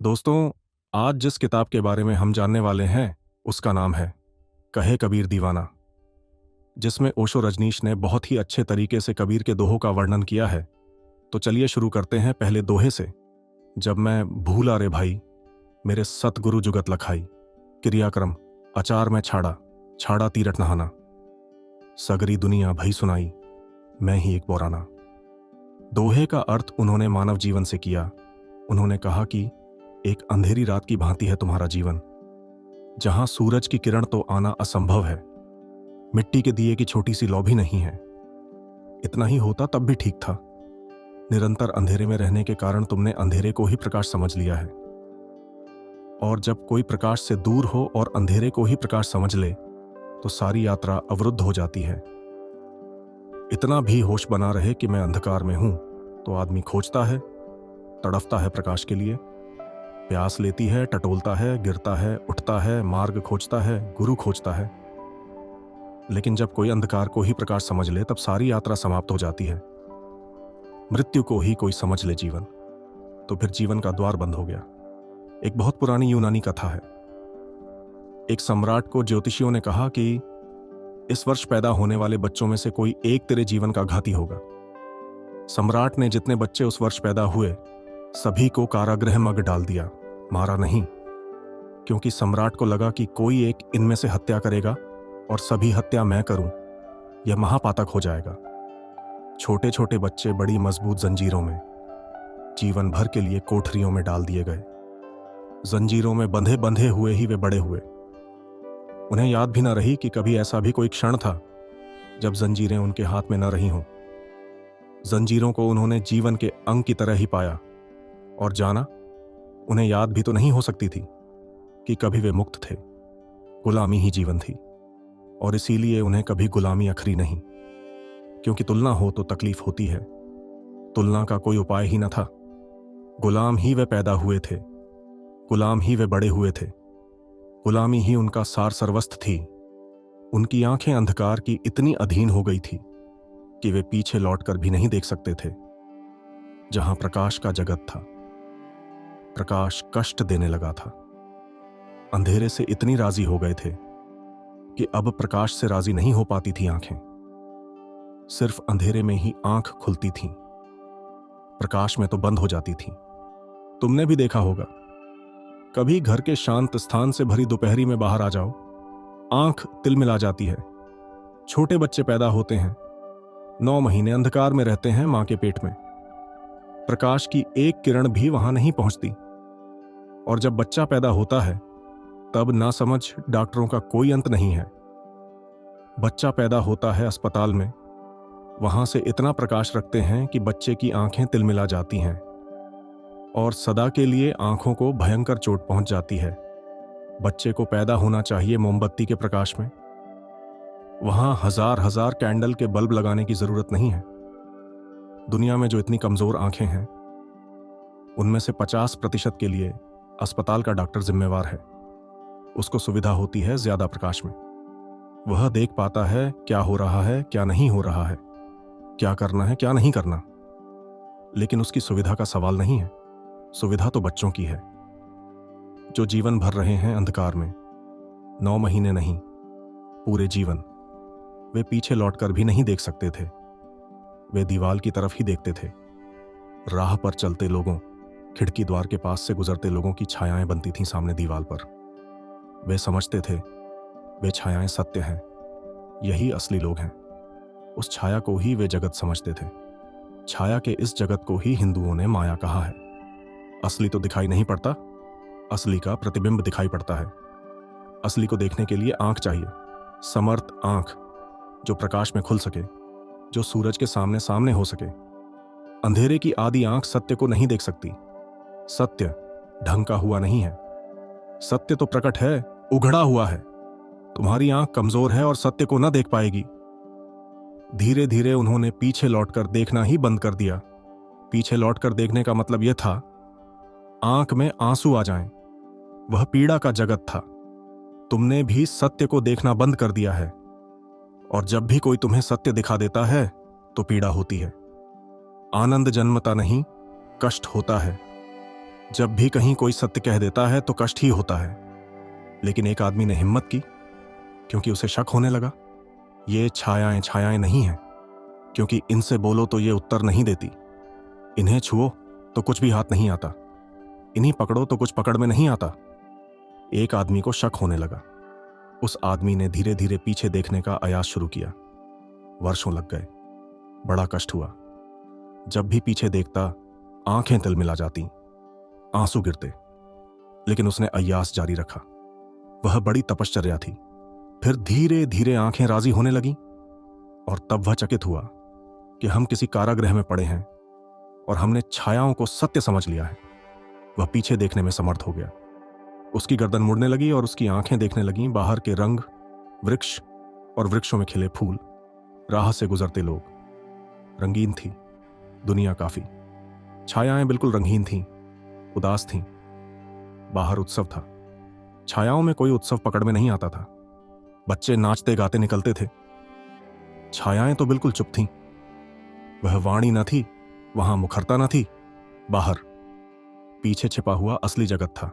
दोस्तों, आज जिस किताब के बारे में हम जानने वाले हैं उसका नाम है कहे कबीर दीवाना, जिसमें ओशो रजनीश ने बहुत ही अच्छे तरीके से कबीर के दोहों का वर्णन किया है। तो चलिए शुरू करते हैं पहले दोहे से। जब मैं भूला रे भाई, मेरे सतगुरु जुगत लखाई, क्रियाक्रम अचार में छाड़ा, छाड़ा तीरथ नहाना, सगरी दुनिया भई सुनाई, मैं ही एक बोराना। दोहे का अर्थ उन्होंने मानव जीवन से किया। उन्होंने कहा कि एक अंधेरी रात की भांति है तुम्हारा जीवन, जहां सूरज की किरण तो आना असंभव है, मिट्टी के दिए की छोटी सी लौ भी नहीं है। इतना ही होता तब भी ठीक था। निरंतर अंधेरे में रहने के कारण तुमने अंधेरे को ही प्रकाश समझ लिया है, और जब कोई प्रकाश से दूर हो और अंधेरे को ही प्रकाश समझ ले तो सारी यात्रा अवरुद्ध हो जाती है। इतना भी होश बना रहे कि मैं अंधकार में हूं तो आदमी खोजता है, तड़फता है प्रकाश के लिए, प्यास लेती है, टटोलता है, गिरता है, उठता है, मार्ग खोजता है, गुरु खोजता है। लेकिन जब कोई अंधकार को ही प्रकाश समझ ले तब सारी यात्रा समाप्त हो जाती है। मृत्यु को ही कोई समझ ले जीवन, तो फिर जीवन का द्वार बंद हो गया। एक बहुत पुरानी यूनानी कथा है। एक सम्राट को ज्योतिषियों ने कहा कि इस वर्ष पैदा होने वाले बच्चों में से कोई एक तेरे जीवन का घाती होगा। सम्राट ने जितने बच्चे उस वर्ष पैदा हुए सभी को कारागृह में डाल दिया, मारा नहीं, क्योंकि सम्राट को लगा कि कोई एक इनमें से हत्या करेगा और सभी हत्या मैं करूं, यह महापातक हो जाएगा। छोटे छोटे बच्चे बड़ी मजबूत जंजीरों में जीवन भर के लिए कोठरियों में डाल दिए गए। जंजीरों में बंधे बंधे हुए ही वे बड़े हुए। उन्हें याद भी न रही कि कभी ऐसा भी कोई क्षण था जब जंजीरें उनके हाथ में न रही हों। जंजीरों को उन्होंने जीवन के अंग की तरह ही पाया और जाना। उन्हें याद भी तो नहीं हो सकती थी कि कभी वे मुक्त थे। गुलामी ही जीवन थी, और इसीलिए उन्हें कभी गुलामी अखरी नहीं, क्योंकि तुलना हो तो तकलीफ होती है। तुलना का कोई उपाय ही न था। गुलाम ही वे पैदा हुए थे, गुलाम ही वे बड़े हुए थे, गुलामी ही उनका सार सर्वस्व थी। उनकी आंखें अंधकार की इतनी अधीन हो गई थी कि वे पीछे लौटकर भी नहीं देख सकते थे। जहां प्रकाश का जगत था, प्रकाश कष्ट देने लगा था। अंधेरे से इतनी राजी हो गए थे कि अब प्रकाश से राजी नहीं हो पाती थी आंखें। सिर्फ अंधेरे में ही आंख खुलती थी, प्रकाश में तो बंद हो जाती थी। तुमने भी देखा होगा, कभी घर के शांत स्थान से भरी दोपहरी में बाहर आ जाओ, आंख तिलमिला जाती है। छोटे बच्चे पैदा होते हैं, 9 महीने अंधकार में रहते हैं मां के पेट में। प्रकाश की एक किरण भी वहां नहीं पहुंचती, और जब बच्चा पैदा होता है तब नासमझ डॉक्टरों का कोई अंत नहीं है। बच्चा पैदा होता है अस्पताल में, वहां से इतना प्रकाश रखते हैं कि बच्चे की आंखें तिलमिला जाती हैं और सदा के लिए आंखों को भयंकर चोट पहुंच जाती है। बच्चे को पैदा होना चाहिए मोमबत्ती के प्रकाश में, वहां हजार हजार कैंडल के बल्ब लगाने की जरूरत नहीं है। दुनिया में जो इतनी कमजोर आंखें हैं उनमें से 50% के लिए अस्पताल का डॉक्टर जिम्मेवार है। उसको सुविधा होती है ज्यादा प्रकाश में। वह देख पाता है क्या हो रहा है, क्या नहीं हो रहा है, क्या करना है, क्या नहीं करना। लेकिन उसकी सुविधा का सवाल नहीं है, सुविधा तो बच्चों की है जो जीवन भर रहे हैं अंधकार में। 9 महीने नहीं, पूरे जीवन वे पीछे लौटकर भी नहीं देख सकते थे। वे दीवार की तरफ ही देखते थे। राह पर चलते लोगों, खिड़की द्वार के पास से गुजरते लोगों की छायाएं बनती थीं सामने दीवार पर। वे समझते थे वे छायाएं सत्य हैं, यही असली लोग हैं। उस छाया को ही वे जगत समझते थे। छाया के इस जगत को ही हिंदुओं ने माया कहा है। असली तो दिखाई नहीं पड़ता, असली का प्रतिबिंब दिखाई पड़ता है। असली को देखने के लिए आंख चाहिए, समर्थ आंख जो प्रकाश में खुल सके, जो सूरज के सामने सामने हो सके। अंधेरे की आदि आंख सत्य को नहीं देख सकती। सत्य ढंग का हुआ नहीं है, सत्य तो प्रकट है, उघड़ा हुआ है। तुम्हारी आंख कमजोर है और सत्य को न देख पाएगी। धीरे धीरे उन्होंने पीछे लौटकर देखना ही बंद कर दिया। पीछे लौटकर देखने का मतलब यह था आंख में आंसू आ जाएं। वह पीड़ा का जगत था। तुमने भी सत्य को देखना बंद कर दिया है, और जब भी कोई तुम्हें सत्य दिखा देता है तो पीड़ा होती है। आनंद जन्मता नहीं, कष्ट होता है। जब भी कहीं कोई सत्य कह देता है तो कष्ट ही होता है, लेकिन एक आदमी ने हिम्मत की, क्योंकि उसे शक होने लगा। ये छायाएं छायाएं नहीं हैं, क्योंकि इनसे बोलो तो ये उत्तर नहीं देती। इन्हें छुओ तो कुछ भी हाथ नहीं आता, इन्हीं पकड़ो तो कुछ पकड़ में नहीं आता। एक आदमी को शक होने लगा। उस आदमी ने धीरे धीरे पीछे देखने का अयास शुरू किया। वर्षों लग गए, बड़ा कष्ट हुआ। जब भी पीछे देखता, आंखें तिलमिला जाती, आंसू गिरते, लेकिन उसने अय्यास जारी रखा। वह बड़ी तपश्चर्या थी। फिर धीरे धीरे आंखें राजी होने लगीं, और तब वह चकित हुआ कि हम किसी कारागृह में पड़े हैं और हमने छायाओं को सत्य समझ लिया है। वह पीछे देखने में समर्थ हो गया। उसकी गर्दन मुड़ने लगी और उसकी आंखें देखने लगीं बाहर के रंग, वृक्ष और वृक्षों में खिले फूल, राह से गुजरते लोग। रंगीन थी दुनिया काफी। छायाएं बिल्कुल रंगीन थीं, उदास थीं। बाहर उत्सव था। छायाओं में कोई उत्सव पकड़ में नहीं आता था। बच्चे नाचते गाते निकलते थे। छायाएं तो बिल्कुल चुप थीं। वह वाणी न थी, वहां मुखरता न थी। बाहर पीछे छिपा हुआ असली जगत था।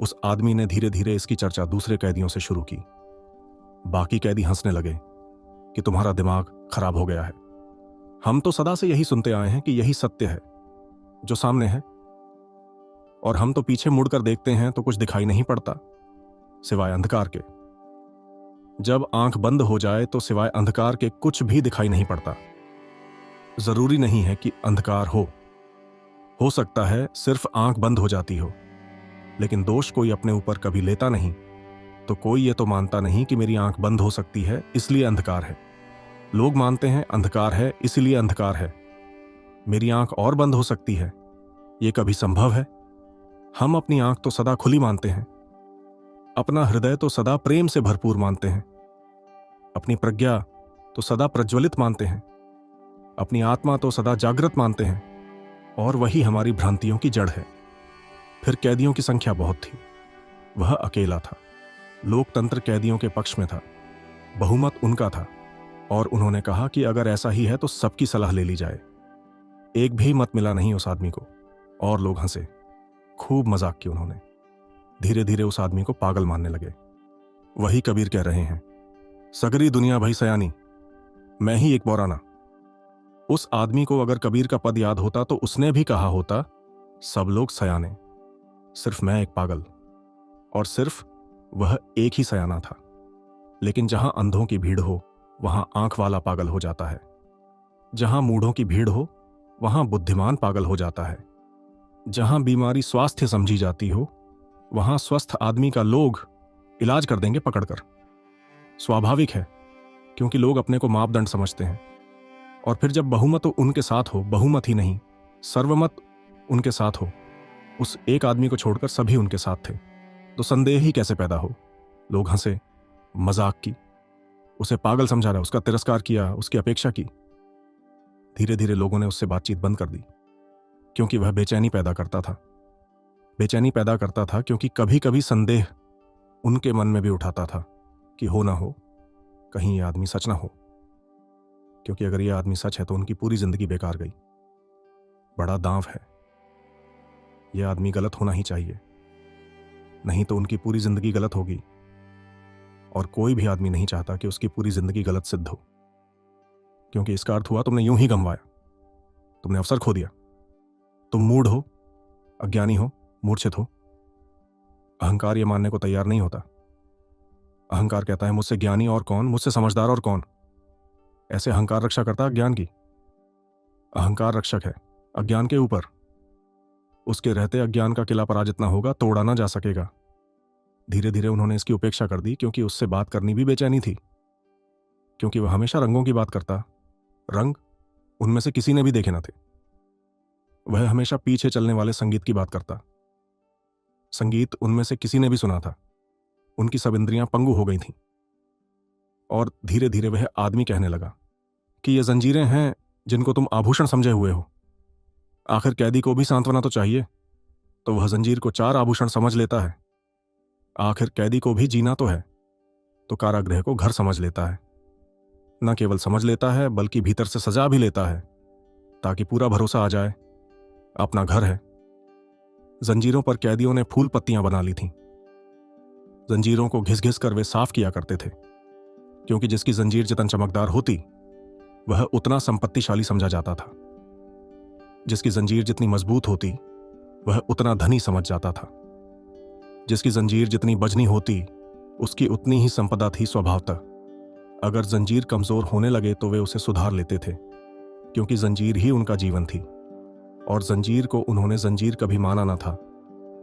उस आदमी ने धीरे धीरे इसकी चर्चा दूसरे कैदियों से शुरू की। बाकी कैदी हंसने लगे कि तुम्हारा दिमाग खराब हो गया है। हम तो सदा से यही सुनते आए हैं कि यही सत्य है जो सामने है, और हम तो पीछे मुड़कर देखते हैं तो कुछ दिखाई नहीं पड़ता सिवाय अंधकार के। जब आंख बंद हो जाए तो सिवाय अंधकार के कुछ भी दिखाई नहीं पड़ता। जरूरी नहीं है कि अंधकार हो सकता है सिर्फ आंख बंद हो जाती हो, लेकिन दोष कोई अपने ऊपर कभी लेता नहीं, तो कोई ये तो मानता नहीं कि मेरी आंख बंद हो सकती है इसलिए अंधकार है। लोग मानते हैं अंधकार है इसलिए अंधकार है। मेरी आंख और बंद हो सकती है, ये कभी संभव है? हम अपनी आंख तो सदा खुली मानते हैं, अपना हृदय तो सदा प्रेम से भरपूर मानते हैं, अपनी प्रज्ञा तो सदा प्रज्वलित मानते हैं, अपनी आत्मा तो सदा जागृत मानते हैं, और वही हमारी भ्रांतियों की जड़ है। फिर कैदियों की संख्या बहुत थी। वह अकेला था। लोकतंत्र कैदियों के पक्ष में था, बहुमत उनका था, और उन्होंने कहा कि अगर ऐसा ही है तो सबकी सलाह ले ली जाए। एक भी मत मिला नहीं उस आदमी को, और लोग हंसे, खूब मजाक की उन्होंने। धीरे धीरे उस आदमी को पागल मानने लगे। वही कबीर कह रहे हैं, सगरी दुनिया भई सयानी, मैं ही एक बौराना। उस आदमी को अगर कबीर का पद याद होता तो उसने भी कहा होता, सब लोग सयाने, सिर्फ मैं एक पागल। और सिर्फ वह एक ही सयाना था। लेकिन जहां अंधों की भीड़ हो वहां आंख वाला पागल हो जाता है। जहां मूढ़ों की भीड़ हो वहां बुद्धिमान पागल हो जाता है। जहां बीमारी स्वास्थ्य समझी जाती हो वहां स्वस्थ आदमी का लोग इलाज कर देंगे पकड़कर। स्वाभाविक है, क्योंकि लोग अपने को मापदंड समझते हैं। और फिर जब बहुमत उनके साथ हो, बहुमत ही नहीं सर्वमत उनके साथ हो, उस एक आदमी को छोड़कर सभी उनके साथ थे, तो संदेह ही कैसे पैदा हो। लोग हंसे, मजाक की, उसे पागल समझा रहा, उसका तिरस्कार किया, उसकी अपेक्षा की। धीरे धीरे लोगों ने उससे बातचीत बंद कर दी, क्योंकि वह बेचैनी पैदा करता था। बेचैनी पैदा करता था क्योंकि कभी कभी संदेह उनके मन में भी उठाता था कि हो ना हो, कहीं ये आदमी सच ना हो। क्योंकि अगर ये आदमी सच है तो उनकी पूरी जिंदगी बेकार गई। बड़ा दांव है, यह आदमी गलत होना ही चाहिए, नहीं तो उनकी पूरी जिंदगी गलत होगी। और कोई भी आदमी नहीं चाहता कि उसकी पूरी जिंदगी गलत सिद्ध हो, क्योंकि इसका अर्थ हुआ तुमने यूं ही गंवाया, तुमने अवसर खो दिया। तुम मूढ़ हो, अज्ञानी हो, मूर्छित हो। अहंकार यह मानने को तैयार नहीं होता। अहंकार कहता है मुझसे ज्ञानी और कौन, मुझसे समझदार और कौन। ऐसे अहंकार रक्षा करता है अज्ञान की। अहंकार रक्षक है अज्ञान के ऊपर। उसके रहते अज्ञान का किला पराजित ना होगा, तोड़ा ना जा सकेगा। धीरे धीरे उन्होंने इसकी उपेक्षा कर दी, क्योंकि उससे बात करनी भी बेचैनी थी, क्योंकि वह हमेशा रंगों की बात करता। रंग उनमें से किसी ने भी देखे ना थे। वह हमेशा पीछे चलने वाले संगीत की बात करता। संगीत उनमें से किसी ने भी सुना था। उनकी सब इंद्रियां पंगु हो गई थीं। और धीरे धीरे वह आदमी कहने लगा कि ये जंजीरें हैं जिनको तुम आभूषण समझे हुए हो। आखिर कैदी को भी सांत्वना तो चाहिए, तो वह जंजीर को 4 आभूषण समझ लेता है। आखिर कैदी को भी जीना तो है, तो कारागृह को घर समझ लेता है। न केवल समझ लेता है बल्कि भीतर से सजा भी लेता है, ताकि पूरा भरोसा आ जाए अपना घर है। जंजीरों पर कैदियों ने फूल पत्तियां बना ली थीं। जंजीरों को घिस घिस कर वे साफ किया करते थे, क्योंकि जिसकी जंजीर जितनी चमकदार होती वह उतना संपत्तिशाली समझा जाता था। जिसकी जंजीर जितनी मजबूत होती वह उतना धनी समझ जाता था। जिसकी जंजीर जितनी बजनी होती उसकी उतनी ही संपदा थी स्वभावतः। अगर जंजीर कमजोर होने लगे तो वे उसे सुधार लेते थे, क्योंकि जंजीर ही उनका जीवन थी। और जंजीर को उन्होंने जंजीर कभी माना न था,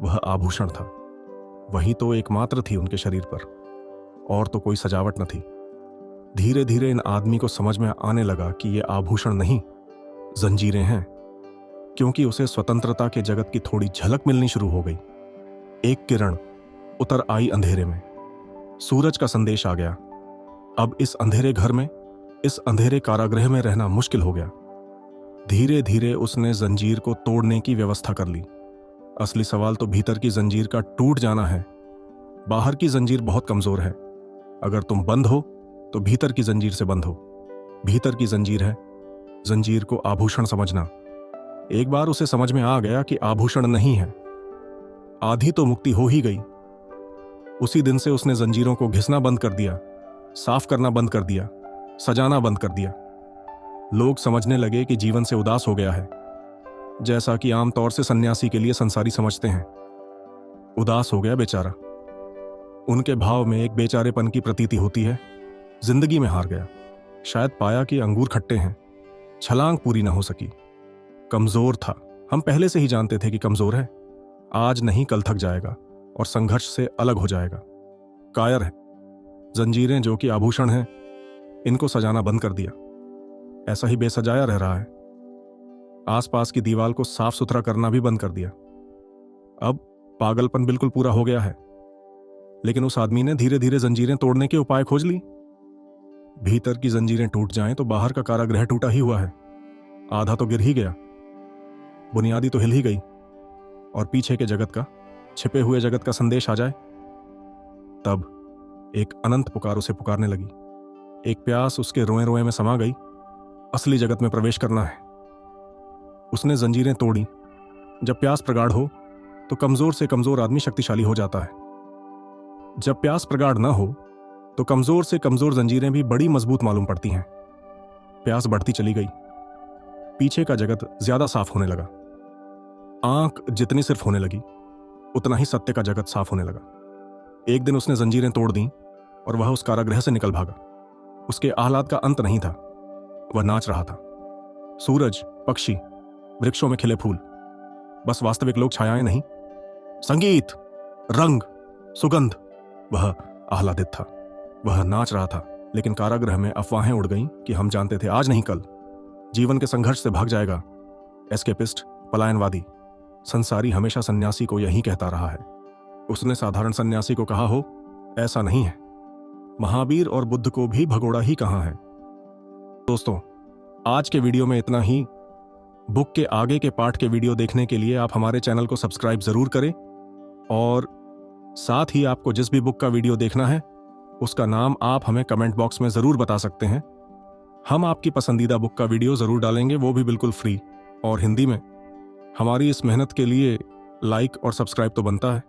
वह आभूषण था। वही तो एकमात्र थी उनके शरीर पर, और तो कोई सजावट न थी। धीरे धीरे इन आदमी को समझ में आने लगा कि ये आभूषण नहीं, जंजीरें हैं, क्योंकि उसे स्वतंत्रता के जगत की थोड़ी झलक मिलनी शुरू हो गई। एक किरण उतर आई अंधेरे में, सूरज का संदेश आ गया। अब इस अंधेरे घर में, इस अंधेरे कारागृह में रहना मुश्किल हो गया। धीरे धीरे उसने जंजीर को तोड़ने की व्यवस्था कर ली। असली सवाल तो भीतर की जंजीर का टूट जाना है। बाहर की जंजीर बहुत कमजोर है। अगर तुम बंद हो तो भीतर की जंजीर से बंद हो। भीतर की जंजीर है, जंजीर को आभूषण समझना। एक बार उसे समझ में आ गया कि आभूषण नहीं है, आधी तो मुक्ति हो ही गई। उसी दिन से उसने जंजीरों को घिसना बंद कर दिया, साफ करना बंद कर दिया, सजाना बंद कर दिया। लोग समझने लगे कि जीवन से उदास हो गया है, जैसा कि आमतौर से सन्यासी के लिए संसारी समझते हैं। उदास हो गया बेचारा। उनके भाव में एक बेचारेपन की प्रतीति होती है। जिंदगी में हार गया। शायद पाया कि अंगूर खट्टे हैं, छलांग पूरी ना हो सकी। कमजोर था, हम पहले से ही जानते थे कि कमजोर है। आज नहीं कल थक जाएगा और संघर्ष से अलग हो जाएगा। कायर है। जंजीरें जो कि आभूषण हैं, इनको सजाना बंद कर दिया। ऐसा ही बेसजाया रह रहा है। आसपास की दीवार को साफ सुथरा करना भी बंद कर दिया। अब पागलपन बिल्कुल पूरा हो गया है। लेकिन उस आदमी ने धीरे धीरे जंजीरें तोड़ने के उपाय खोज ली। भीतर की जंजीरें टूट जाएं तो बाहर का कारागृह टूटा ही हुआ है। आधा तो गिर ही गया, बुनियादी तो हिल ही गई, और पीछे के जगत का, छिपे हुए जगत का संदेश आ जाए। तब एक अनंत पुकार उसे पुकारने लगी। एक प्यास उसके रोए रोए में समा गई। असली जगत में प्रवेश करना है। उसने जंजीरें तोड़ी। जब प्यास प्रगाढ़ हो तो कमजोर से कमजोर आदमी शक्तिशाली हो जाता है। जब प्यास प्रगाढ़ न हो तो कमजोर से कमजोर जंजीरें भी बड़ी मजबूत मालूम पड़ती हैं। प्यास बढ़ती चली गई। पीछे का जगत ज्यादा साफ होने लगा। आंख जितनी सिर्फ होने लगी, उतना ही सत्य का जगत साफ होने लगा। एक दिन उसने जंजीरें तोड़ दी और वह उस कारागृह से निकल भागा। उसके आह्लाद का अंत नहीं था। वह नाच रहा था। सूरज, पक्षी, वृक्षों में खिले फूल, बस वास्तविक लोग छायाएं नहीं। संगीत, रंग, सुगंध, वह आह्लादित था। वह नाच रहा था। लेकिन कारागृह में अफवाहें उड़ गईं कि हम जानते थे आज नहीं कल जीवन के संघर्ष से भाग जाएगा। एस्केपिस्ट, पलायनवादी, संसारी हमेशा सन्यासी को यही कहता रहा है। उसने साधारण सन्यासी को कहा हो, ऐसा नहीं है। महावीर और बुद्ध को भी भगोड़ा ही कहा है। दोस्तों, आज के वीडियो में इतना ही। बुक के आगे के पार्ट के वीडियो देखने के लिए आप हमारे चैनल को सब्सक्राइब जरूर करें, और साथ ही आपको जिस भी बुक का वीडियो देखना है उसका नाम आप हमें कमेंट बॉक्स में जरूर बता सकते हैं। हम आपकी पसंदीदा बुक का वीडियो जरूर डालेंगे, वो भी बिल्कुल फ्री और हिंदी में। हमारी इस मेहनत के लिए लाइक और सब्सक्राइब तो बनता है।